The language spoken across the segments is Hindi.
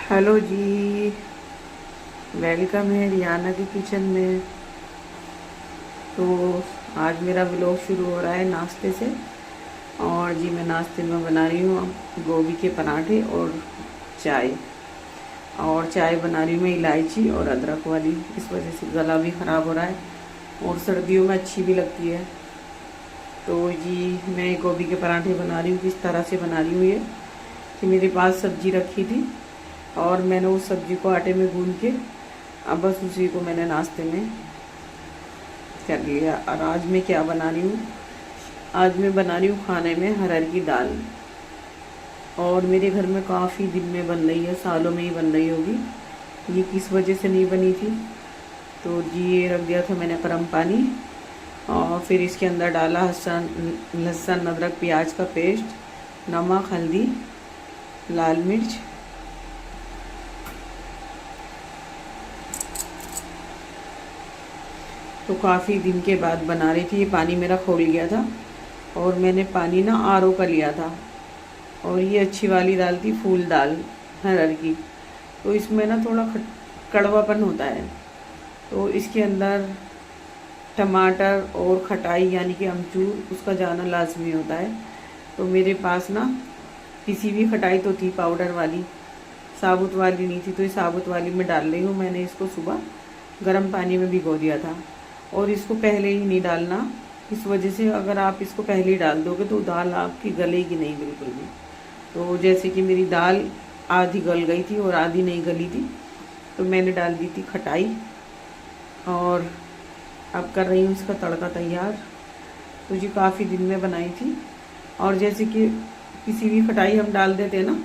हेलो जी। वेलकम है रियाना के किचन में। तो आज मेरा व्लॉग शुरू हो रहा है नाश्ते से। और जी मैं नाश्ते में बना रही हूँ गोभी के पराठे और चाय। और चाय बना रही हूँ मैं इलायची और अदरक वाली, इस वजह से गला भी ख़राब हो रहा है और सर्दियों में अच्छी भी लगती है। तो जी मैं गोभी के पराठे बना रही हूँ। किस तरह से बना रही हूँ ये कि मेरे पास सब्ज़ी रखी थी और मैंने उस सब्ज़ी को आटे में गूंद के अब बस उसी को मैंने नाश्ते में कर लिया। और आज मैं क्या बना रही हूँ, आज मैं बना रही हूँ खाने में अरहर की दाल। और मेरे घर में काफ़ी दिन में बन रही है, सालों में ही बन रही होगी। ये किस वजह से नहीं बनी थी, तो जी ये रख दिया था मैंने गर्म पानी और फिर इसके अंदर डाला लहसुन अदरक प्याज का पेस्ट, नमक, हल्दी, लाल मिर्च, तो काफ़ी दिन के बाद बना रही थी। ये पानी मेरा खोल गया था और मैंने पानी ना आरओ का लिया था। और ये अच्छी वाली दाल थी, फूल दाल अरहर की। तो इसमें ना थोड़ा कड़वापन होता है, तो इसके अंदर टमाटर और खटाई यानी कि अमचूर उसका जाना लाजमी होता है। तो मेरे पास ना किसी भी खटाई तो थी पाउडर वाली, साबुत वाली नहीं थी। तो ये साबुत वाली में डाल रही हूँ। मैंने इसको सुबह गर्म पानी में भिगो दिया था और इसको पहले ही नहीं डालना, इस वजह से अगर आप इसको पहले ही डाल दोगे तो दाल आपकी गलेगी नहीं बिल्कुल भी। तो जैसे कि मेरी दाल आधी गल गई थी और आधी नहीं गली थी, तो मैंने डाल दी थी खटाई और अब कर रही हूँ इसका तड़का तैयार। तो जी काफ़ी दिन में बनाई थी। और जैसे कि किसी भी खटाई हम डाल देते हैं ना,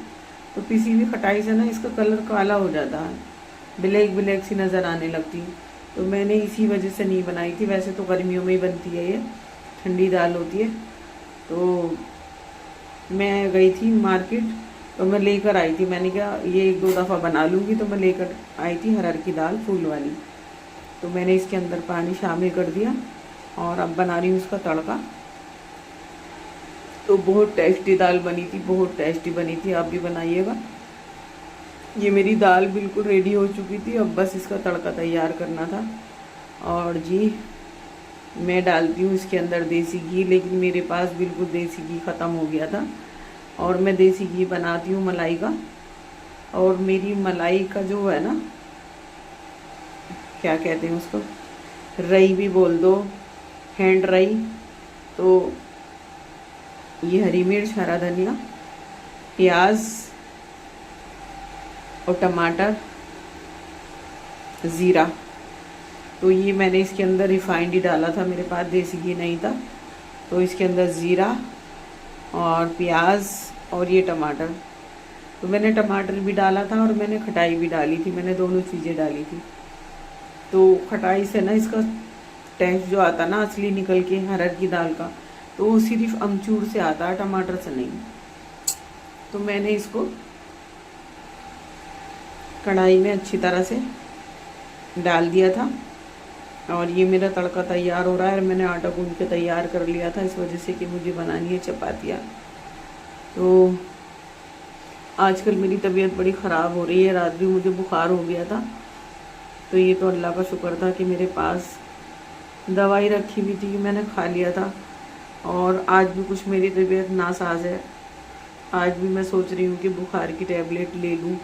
तो किसी भी खटाई से ना इसका कलर काला हो जाता है, ब्लैक ब्लैक सी नज़र आने लगती। तो मैंने इसी वजह से नहीं बनाई थी। वैसे तो गर्मियों में ही बनती है, ये ठंडी दाल होती है। तो मैं गई थी मार्केट, तो मैं लेकर आई थी। मैंने कहा ये एक दो दफ़ा बना लूँगी, तो मैं लेकर आई थी अरहर की दाल फूल वाली। तो मैंने इसके अंदर पानी शामिल कर दिया और अब बना रही हूँ उसका तड़का। तो बहुत टेस्टी दाल बनी थी, बहुत टेस्टी बनी थी, आप भी बनाइएगा। ये मेरी दाल बिल्कुल रेडी हो चुकी थी, अब बस इसका तड़का तैयार करना था। और जी मैं डालती हूँ इसके अंदर देसी घी, लेकिन मेरे पास बिल्कुल देसी घी ख़त्म हो गया था और मैं देसी घी बनाती हूँ मलाई का। और मेरी मलाई का जो है ना, क्या कहते हैं उसको, रई भी बोल दो, हैंड रई। तो ये हरी मिर्च, हरा धनिया, प्याज और टमाटर, ज़ीरा, तो ये मैंने इसके अंदर रिफाइंड ही डाला था, मेरे पास देसी घी नहीं था। तो इसके अंदर ज़ीरा और प्याज और ये टमाटर, तो मैंने टमाटर भी डाला था और मैंने खटाई भी डाली थी, मैंने दोनों चीज़ें डाली थी। तो खटाई से ना इसका टेस्ट जो आता ना असली निकल के अरहर की दाल का, तो वो सिर्फ अमचूर से आता है, टमाटर से नहीं। तो मैंने इसको कढ़ाई में अच्छी तरह से डाल दिया था और ये मेरा तड़का तैयार हो रहा है। और मैंने आटा गूंद के तैयार कर लिया था, इस वजह से कि मुझे बनानी है चपातियाँ। तो आजकल मेरी तबीयत बड़ी ख़राब हो रही है, रात भी मुझे बुखार हो गया था। तो ये तो अल्लाह का शुक्र था कि मेरे पास दवाई रखी हुई थी कि मैंने खा लिया था। और आज भी कुछ मेरी तबीयत नासाज है, आज भी मैं सोच रही हूँ कि बुखार की टैबलेट ले लूँ।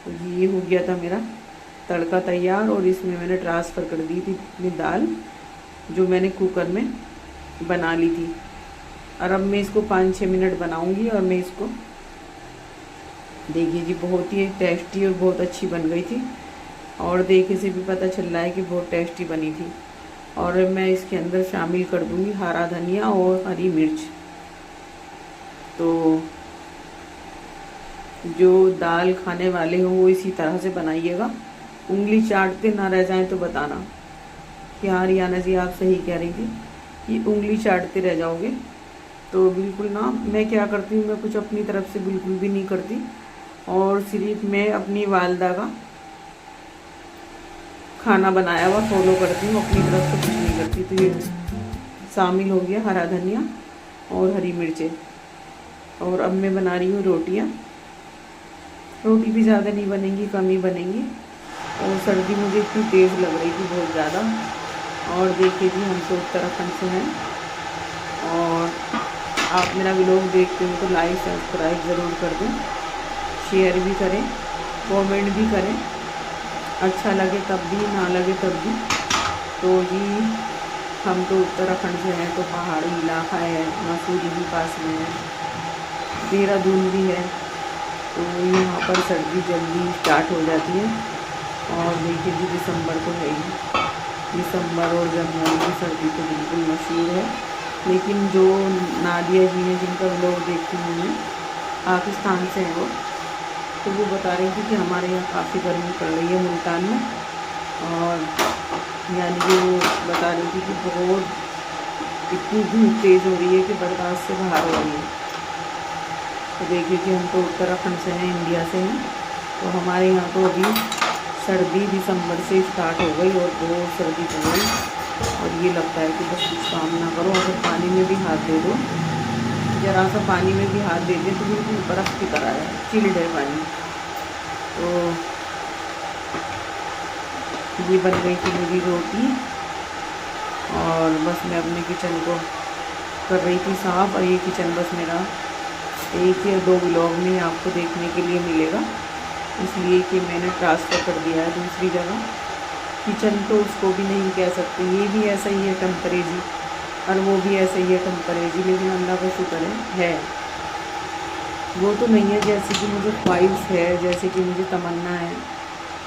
तो ये हो गया था मेरा तड़का तैयार और इसमें मैंने ट्रांसफ़र कर दी थी अपनी दाल जो मैंने कुकर में बना ली थी। और अब मैं इसको 5-6 मिनट बनाऊंगी और मैं इसको, देखिए जी बहुत ही टेस्टी और बहुत अच्छी बन गई थी। और देखे से भी पता चल रहा है कि बहुत टेस्टी बनी थी। और मैं इसके अंदर शामिल कर दूंगी हरा धनिया और हरी मिर्च। तो जो दाल खाने वाले हो वो इसी तरह से बनाइएगा, उंगली चाटते ना रह जाएं तो बताना कि हाँ रियाना जी आप सही कह रही थी कि उंगली चाटते रह जाओगे। तो बिल्कुल ना, मैं क्या करती हूँ, मैं कुछ अपनी तरफ से बिल्कुल भी नहीं करती और सिर्फ मैं अपनी वालदा का खाना बनाया हुआ फॉलो करती हूँ, अपनी तरफ से कुछ नहीं करती। तो ये शामिल हो गया हरा धनिया और हरी मिर्चें। और अब मैं बना रही हूँ रोटियाँ। रोटी भी ज़्यादा नहीं बनेंगी, कम ही बनेंगी। और सर्दी मुझे इतनी तेज़ लग रही थी, बहुत ज़्यादा। और देखिए जी, हम तो उत्तराखंड से हैं, और आप मेरा व्लॉग देखते हो तो लाइक सब्सक्राइब ज़रूर कर दें, शेयर भी करें, कमेंट भी करें। अच्छा लगे तब भी, ना लगे तब भी। तो जी हम तो उत्तराखंड से हैं, तो पहाड़ी इलाका है, मसूरी भी पास में है, देहरादून भी है। तो यहाँ पर सर्दी जल्दी स्टार्ट हो जाती है। और देखिए जी, दिसंबर तो है ही, दिसंबर और जनवरी की सर्दी तो बिल्कुल मशहूर है। लेकिन जो नादिया जी हैं, जिनका व्लॉग देखती हूँ मैं, पाकिस्तान से हैं वो, तो वो बता रही थी कि हमारे यहाँ काफ़ी गर्मी पड़ रही है मुल्तान में। और यानी कि वो बता रही थी कि बहुत इतनी धूप तेज़ हो रही है कि बर्दाश्त से बाहर हो रही है। तो देखिए कि हम तो उत्तराखंड से हैं, इंडिया से हैं, तो हमारे यहाँ तो अभी सर्दी दिसंबर से स्टार्ट हो गई और बहुत सर्दी पड़ गई। और ये लगता है कि बस कुछ काम ना करो, अगर पानी में भी हाथ दे दो, ज़रा सा पानी में भी हाथ दे दें तो बिल्कुल बर्फ़ की तरह है, चिल्ड है पानी। तो ये बन गई थी मेरी रोटी, और बस मैं अपने किचन को कर रही थी साफ़। और ये किचन बस मेरा 1 या 2 व्लॉग में आपको देखने के लिए मिलेगा, इसलिए कि मैंने ट्रांसफ़र कर दिया है दूसरी जगह। किचन तो उसको भी नहीं कह सकते, ये भी ऐसा ही है टेम्परेरी, और वो भी ऐसा ही है टेम्परेरी, लेकिन अल्लाह का शुक्र है। वो तो नहीं है जैसे कि मुझे ख्वाहिश है, जैसे कि मुझे तमन्ना है,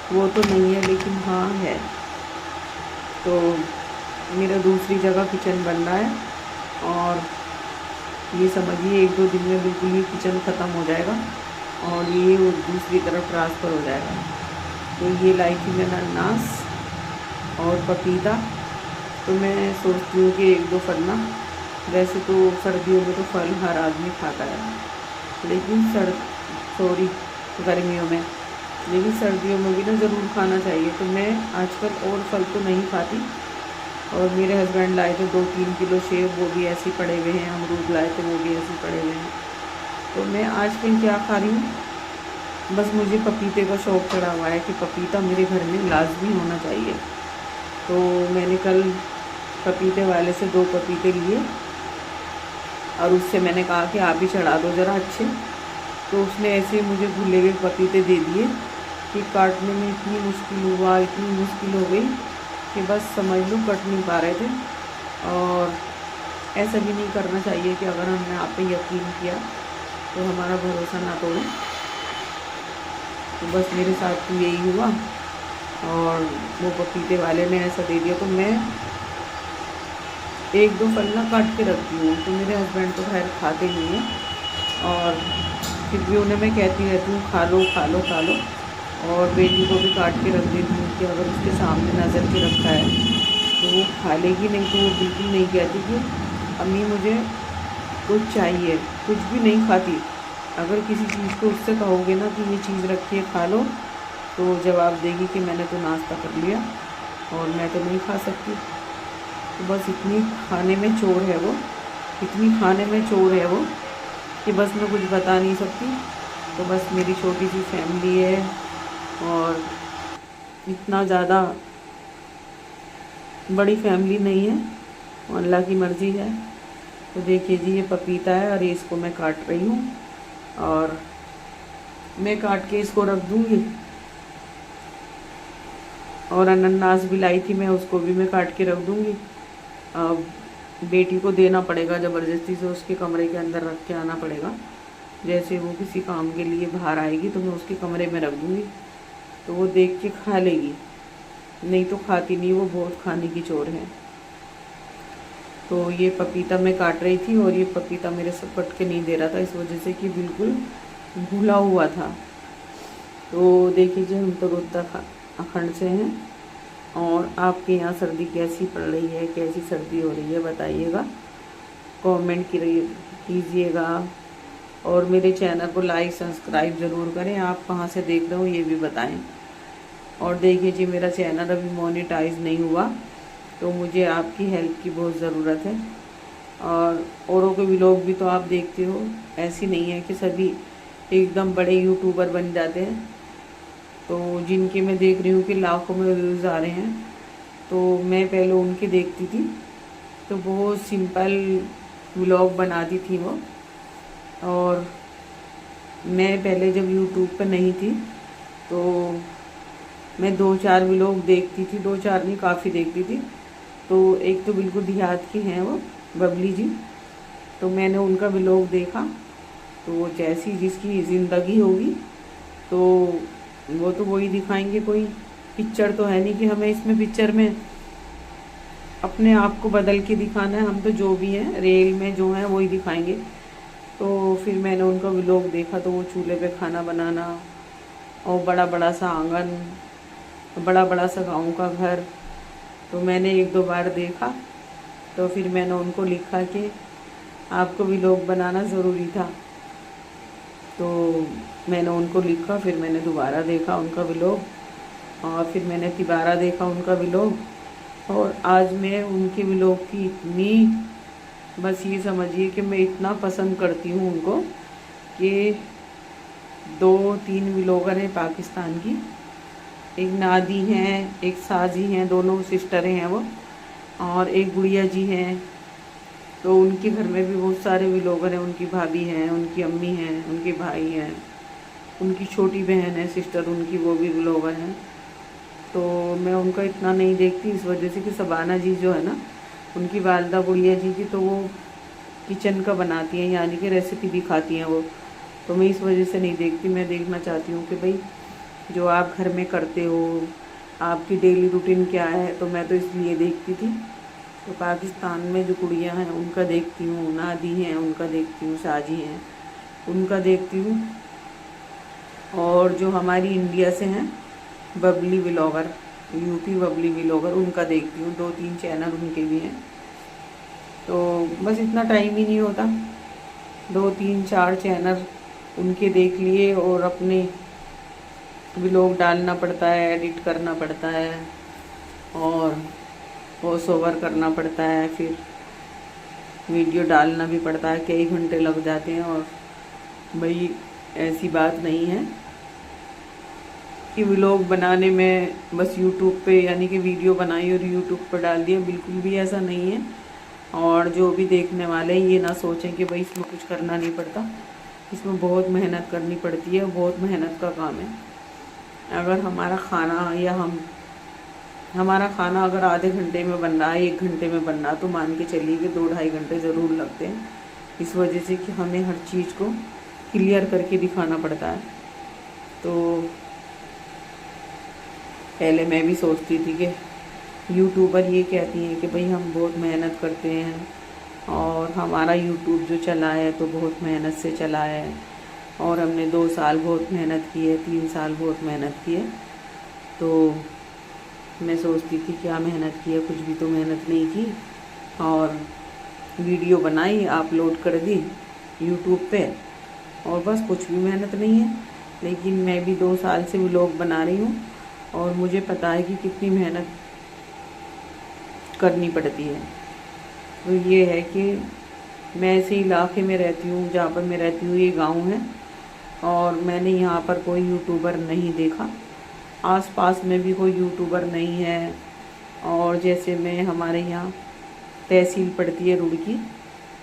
वो तो नहीं है, लेकिन हाँ है। तो मेरा दूसरी जगह किचन बन रहा है, और ये समझिए 1-2 दिन में बिल्कुल ही किचन ख़त्म हो जाएगा, और ये वो दूसरी तरफ ट्रांसफ़र हो जाएगा। तो ये लाई थी मैंने अनानास और पपीता। तो मैं सोचती हूँ कि 1-2 फल ना, वैसे तो सर्दियों में तो फल हर आदमी खाता है, लेकिन गर्मियों में, लेकिन सर्दियों में भी ना ज़रूर खाना चाहिए। तो मैं आजकल और फल तो नहीं खाती। और मेरे हस्बैंड लाए थे 2-3 किलो सेब, वो भी ऐसे ही पड़े हुए हैं। अमरूद लाए थे, वो भी ऐसे ही पड़े हुए हैं। तो मैं आजकल क्या खा रही हूँ, बस मुझे पपीते का शौक़ चढ़ा हुआ है कि पपीता मेरे घर में लाजमी होना चाहिए। तो मैंने कल पपीते वाले से 2 पपीते लिए, और उससे मैंने कहा कि आप ही चढ़ा दो ज़रा अच्छे। तो उसने ऐसे मुझे भुने हुए पपीते दे दिए कि काटने में इतनी मुश्किल हुआ, इतनी मुश्किल हो गई कि बस समझ लो कट नहीं पा रहे थे। और ऐसा भी नहीं करना चाहिए कि अगर हमने आप पे यकीन किया तो हमारा भरोसा ना तोड़ें। तो बस मेरे साथ तो यही हुआ, और वो पपीते वाले ने ऐसा दे दिया। तो मैं 1-2 फल ना काट के रखती हूँ, तो मेरे हस्बैंड तो खैर खाते नहीं हैं, और फिर भी उन्हें मैं कहती रहती हूँ खा लो खा लो खा लो। और बेटी को भी काट के रख देती हूँ कि अगर उसके सामने नज़र के रखा है तो वो खा लेगी, नहीं तो वो बिल्कुल नहीं कहती कि अम्मी मुझे कुछ चाहिए, कुछ भी नहीं खाती। अगर किसी चीज़ को उससे कहोगे ना कि ये चीज़ रखी है खा लो, तो जवाब देगी कि मैंने तो नाश्ता कर लिया और मैं तो नहीं खा सकती। तो बस इतनी खाने में चोर है वो, इतनी खाने में चोर है वो कि बस मैं कुछ बता नहीं सकती। तो बस मेरी छोटी सी फैमिली है, और इतना ज़्यादा बड़ी फैमिली नहीं है, अल्लाह की मर्ज़ी है। तो देखिए जी, ये पपीता है और इसको मैं काट रही हूँ, और मैं काट के इसको रख दूँगी। और अनानास भी लाई थी मैं, उसको भी मैं काट के रख दूँगी। अब बेटी को देना पड़ेगा ज़बरदस्ती से, उसके कमरे के अंदर रख के आना पड़ेगा। जैसे वो किसी काम के लिए बाहर आएगी तो मैं उसके कमरे में रख दूँगी, तो वो देख के खा लेगी, नहीं तो खाती नहीं, वो बहुत खाने की चोर है। तो ये पपीता मैं काट रही थी, और ये पपीता मेरे से कट के नहीं दे रहा था, इस वजह से कि बिल्कुल घुला हुआ था। तो देखिए जी, हम तो उत्तराखंड से हैं, और आपके यहाँ सर्दी कैसी पड़ रही है, कैसी सर्दी हो रही है बताइएगा, कमेंट कीजिएगा। और मेरे चैनल को लाइक सब्सक्राइब ज़रूर करें। आप कहाँ से देख रहे हो ये भी बताएं। और देखिए जी, मेरा चैनल अभी मोनेटाइज नहीं हुआ, तो मुझे आपकी हेल्प की बहुत ज़रूरत है। और औरों के व्लॉग भी तो आप देखते हो, ऐसी नहीं है कि सभी एकदम बड़े यूट्यूबर बन जाते हैं। तो जिनके मैं देख रही हूँ कि लाखों में व्यूज़ आ रहे हैं, तो मैं पहले उनके देखती थी। तो बहुत सिंपल व्लॉग बनाती थी वो। और मैं पहले जब यूट्यूब पर नहीं थी तो मैं 2-4 व्लॉग देखती थी, 2-4 नहीं काफ़ी देखती थी। तो एक तो बिल्कुल देहात की हैं वो बबली जी, तो मैंने उनका व्लॉग देखा। तो जैसी जिसकी ज़िंदगी होगी तो वो तो वही दिखाएंगे, कोई पिक्चर तो है नहीं कि हमें इसमें पिक्चर में अपने आप को बदल के दिखाना है। हम तो जो भी हैं रियल में जो है वही दिखाएंगे। तो फिर मैंने उनका व्लॉग देखा, तो वो चूल्हे पे खाना बनाना और बड़ा बड़ा सा आंगन, बड़ा बड़ा सा गाँव का घर। तो मैंने 1-2 बार देखा, तो फिर मैंने उनको लिखा कि आपको व्लॉग बनाना ज़रूरी था। तो मैंने उनको लिखा, फिर मैंने दोबारा देखा उनका व्लॉग और फिर मैंने तिबारा देखा उनका व्लॉग। और आज मैं उनके व्लॉग की इतनी, बस ये समझिए कि मैं इतना पसंद करती हूँ उनको कि 2-3 व्लॉगर हैं पाकिस्तान की, एक नादी हैं, एक साजी हैं, दोनों सिस्टरें हैं वो, और एक गुड़िया जी हैं। तो उनके घर में भी बहुत सारे व्लॉगर हैं, उनकी भाभी हैं, उनकी अम्मी हैं, उनके भाई हैं, उनकी छोटी बहन है सिस्टर उनकी, वो भी व्लॉगर हैं। तो मैं उनका इतना नहीं देखती इस वजह से कि सबाना जी जो है ना, उनकी वालदा गुड़िया जी की, तो वो किचन का बनाती हैं, यानी कि रेसिपी दिखाती हैं वो। तो मैं इस वजह से नहीं देखती। मैं देखना चाहती हूँ कि भाई जो आप घर में करते हो, आपकी डेली रूटीन क्या है। तो मैं तो इसलिए देखती थी। तो पाकिस्तान में जो कुड़ियाँ हैं उनका देखती हूँ, नादी हैं उनका देखती हूँ, साजी हैं उनका देखती हूँ, और जो हमारी इंडिया से हैं Babli vlogger, UP Babli vlogger, उनका देखती हूँ। 2-3 चैनल उनके भी हैं। तो बस इतना टाइम ही नहीं होता, 2-3-4 चैनल उनके देख लिए और अपने व्लॉग डालना पड़ता है, एडिट करना पड़ता है और वॉइस ओवर करना पड़ता है, फिर वीडियो डालना भी पड़ता है, कई घंटे लग जाते हैं। और भाई ऐसी बात नहीं है कि व्लॉग बनाने में बस यूट्यूब पे यानी कि वीडियो बनाई और यूट्यूब पर डाल दिया, बिल्कुल भी ऐसा नहीं है। और जो भी देखने वाले हैं ये ना सोचें कि भाई इसमें कुछ करना नहीं पड़ता, इसमें बहुत मेहनत करनी पड़ती है, बहुत मेहनत का काम है। अगर हमारा खाना अगर आधे घंटे में बन रहा है, 1 घंटे में बन रहा, तो मान के चलिए कि 2-2.5 घंटे ज़रूर लगते हैं, इस वजह से कि हमें हर चीज़ को क्लियर करके दिखाना पड़ता है। तो पहले मैं भी सोचती थी कि यूट्यूबर ये कहती हैं कि भाई हम बहुत मेहनत करते हैं और हमारा यूट्यूब जो चला है तो बहुत मेहनत से चला है, और हमने 2 साल बहुत मेहनत की है, 3 साल बहुत मेहनत की है। तो मैं सोचती थी क्या मेहनत की है, कुछ भी तो मेहनत नहीं की, और वीडियो बनाई, अपलोड कर दी यूट्यूब पे, और बस कुछ भी मेहनत नहीं है। लेकिन मैं भी 2 साल से व्लॉग बना रही हूँ और मुझे पता है कि कितनी मेहनत करनी पड़ती है। तो ये है कि मैं ऐसे इलाके में रहती हूँ, जहाँ पर मैं रहती हूँ ये गांव है, और मैंने यहाँ पर कोई यूट्यूबर नहीं देखा, आसपास में भी कोई यूट्यूबर नहीं है। और जैसे मैं, हमारे यहाँ तहसील पड़ती है रुड़की,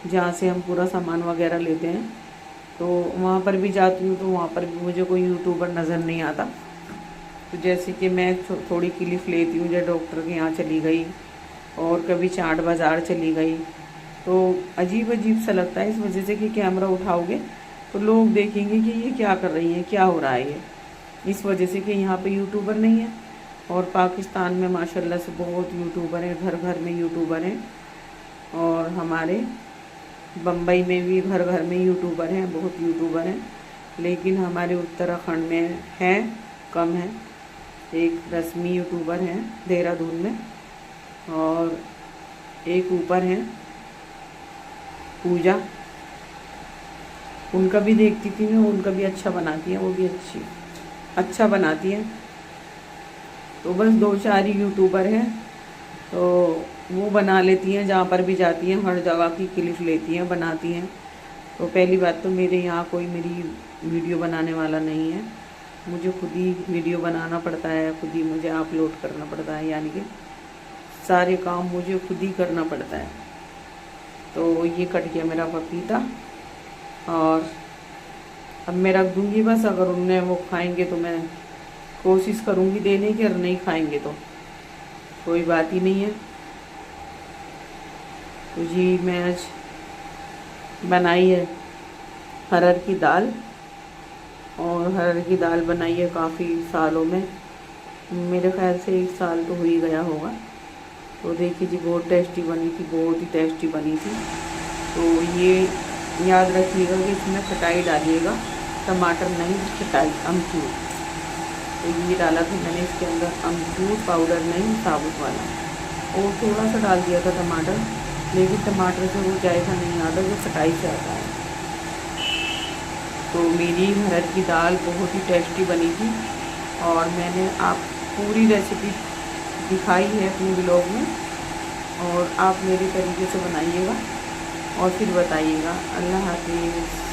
जहाँ से हम पूरा सामान वगैरह लेते हैं, तो वहाँ पर भी जाती हूँ, तो वहाँ पर भी मुझे कोई यूट्यूबर नज़र नहीं आता। तो जैसे कि मैं थोड़ी क्लिप लेती हूँ, जैसे डॉक्टर के यहाँ चली गई और कभी चाट बाज़ार चली गई, तो अजीब अजीब सा लगता है, इस वजह से कि कैमरा उठाओगे तो लोग देखेंगे कि ये क्या कर रही है, क्या हो रहा है ये, इस वजह से कि यहाँ पे यूट्यूबर नहीं है। और पाकिस्तान में माशाल्लाह से बहुत यूट्यूबर हैं, घर घर में यूट्यूबर हैं, और हमारे बम्बई में भी घर घर में यूट्यूबर हैं, बहुत यूट्यूबर हैं। लेकिन हमारे उत्तराखंड में हैं, कम हैं। एक रश्मि यूट्यूबर हैं देहरादून में, और एक ऊपर हैं पूजा, उनका भी देखती थी मैं, उनका भी अच्छा बनाती हैं, वो भी अच्छा बनाती हैं। तो बस 2-4 ही यूट्यूबर हैं, तो वो बना लेती हैं, जहाँ पर भी जाती हैं हर जगह की क्लिप लेती हैं, बनाती हैं। तो पहली बात तो मेरे यहाँ कोई मेरी वीडियो बनाने वाला नहीं है। मुझे खुद ही वीडियो बनाना पड़ता है, खुद ही मुझे अपलोड करना पड़ता है, यानी कि सारे काम मुझे खुद ही करना पड़ता है। तो ये कट गया मेरा पपीता और अब मैं रख दूँगी बस। अगर उन्हें वो खाएंगे तो मैं कोशिश करूँगी देने की, और नहीं खाएंगे तो कोई बात ही नहीं है। तो जी मैं आज बनाई है अरहर की दाल, और अरहर की दाल बनाई है काफ़ी सालों में, मेरे ख्याल से 1 साल तो हो ही गया होगा। तो देखिए जी बहुत टेस्टी बनी थी, बहुत ही टेस्टी बनी थी। तो ये याद रखिएगा कि इसमें खटाई डालिएगा, टमाटर नहीं, खटाई, अमचूर। तो ये डाला था मैंने इसके अंदर, अमचूर पाउडर नहीं, साबुत वाला। और थोड़ा सा डाल दिया था टमाटर, लेकिन टमाटर से वो जायका नहीं आता जो खटाई से आता है। तो मेरी अरहर की दाल बहुत ही टेस्टी बनी थी, और मैंने आप पूरी रेसिपी दिखाई है अपने ब्लॉग में, और आप मेरे तरीके से बनाइएगा और फिर बताइएगा। अल्लाह हाफिज़।